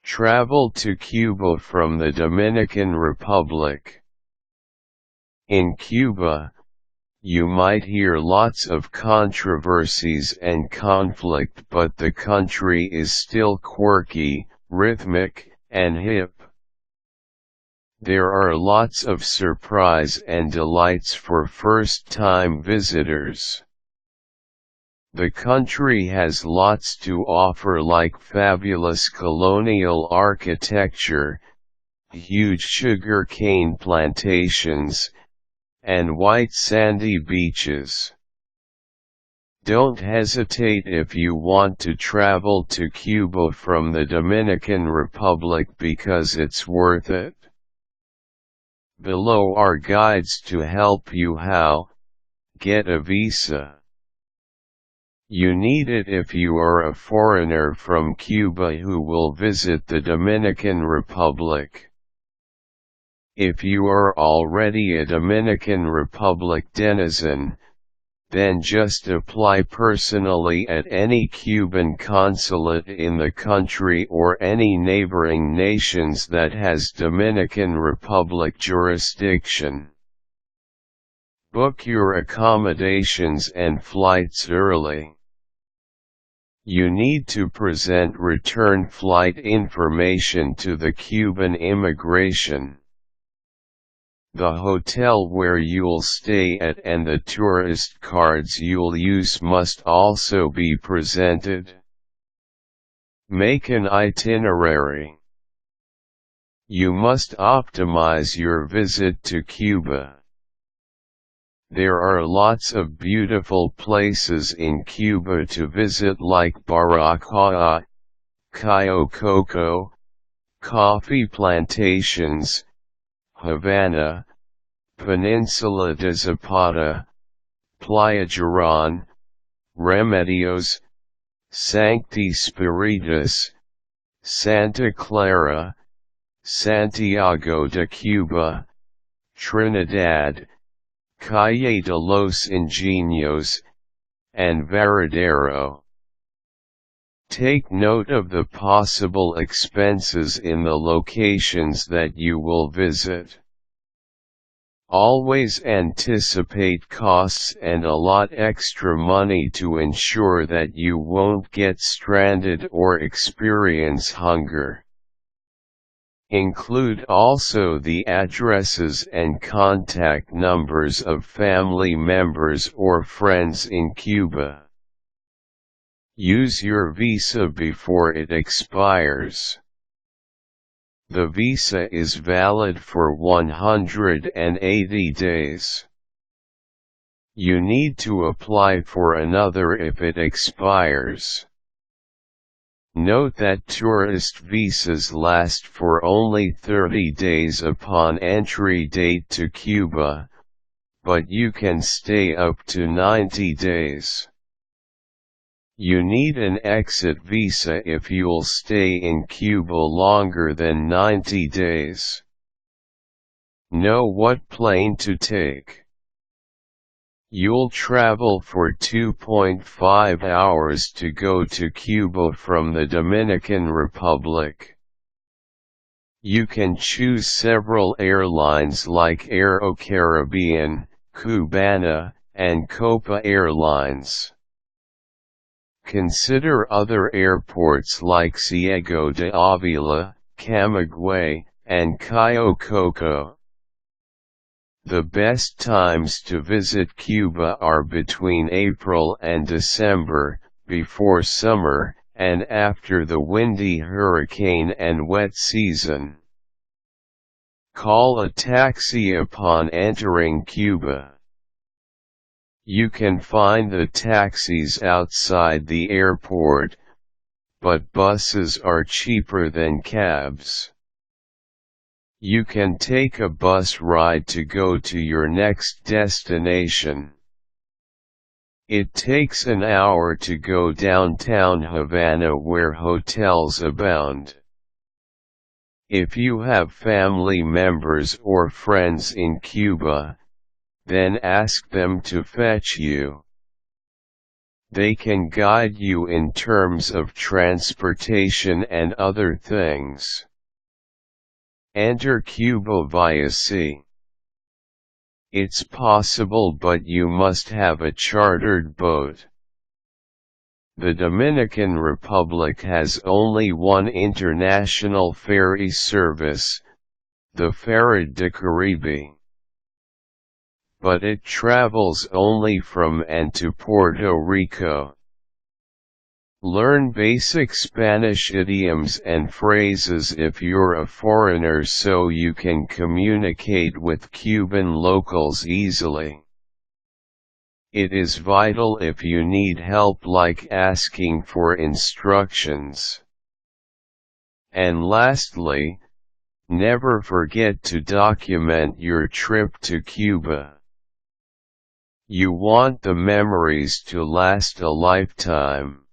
Travel to Cuba from the Dominican Republic. In Cuba, you might hear lots of controversies and conflict, but the country is still quirky, rhythmic, and hip. There are lots of surprise and delights for first-time visitors. The country has lots to offer, like fabulous colonial architecture, huge sugarcane plantations, and white sandy beaches. Don't hesitate if you want to travel to Cuba from the Dominican Republic, because it's worth it. Below are guides to help you how get a visa. You need it if you are a foreigner from Cuba who will visit the Dominican Republic. If you are already a Dominican Republic denizen, then just apply personally at any Cuban consulate in the country or any neighboring nations that has Dominican Republic jurisdiction. Book your accommodations and flights early. You need to present return flight information to the Cuban immigration. The hotel where you'll stay at and the tourist cards you'll use must also be presented. Make an itinerary. You must optimize your visit to Cuba. There are lots of beautiful places in Cuba to visit, like Baracoa, Cayo Coco, coffee plantations, Havana, Peninsula de Zapata, Playa Giron, Remedios, Sancti Spiritus, Santa Clara, Santiago de Cuba, Trinidad, Calle de los Ingenios, and Varadero. Take note of the possible expenses in the locations that you will visit. Always anticipate costs and allot extra money to ensure that you won't get stranded or experience hunger. Include also the addresses and contact numbers of family members or friends in Cuba. Use your visa before it expires. The visa is valid for 180 days. You need to apply for another if it expires. Note that tourist visas last for only 30 days upon entry date to Cuba, but you can stay up to 90 days. You need an exit visa if you'll stay in Cuba longer than 90 days. Know what plane to take. You'll travel for 2.5 hours to go to Cuba from the Dominican Republic. You can choose several airlines like AeroCaribbean, Cubana, and Copa Airlines. Consider other airports like Ciego de Avila, Camagüey, and Cayo Coco. The best times to visit Cuba are between April and December, before summer, and after the windy hurricane and wet season. Call a taxi upon entering Cuba. You can find the taxis outside the airport, but buses are cheaper than cabs. You can take a bus ride to go to your next destination. It takes an hour to go downtown Havana, where hotels abound. If you have family members or friends in Cuba, then ask them to fetch you. They can guide you in terms of transportation and other things. Enter Cuba via sea. It's possible, but you must have a chartered boat. The Dominican Republic has only one international ferry service, the Ferried de Caribe. But it travels only from and to Puerto Rico. Learn basic Spanish idioms and phrases if you're a foreigner so you can communicate with Cuban locals easily. It is vital if you need help, like asking for instructions. And lastly, never forget to document your trip to Cuba. You want the memories to last a lifetime.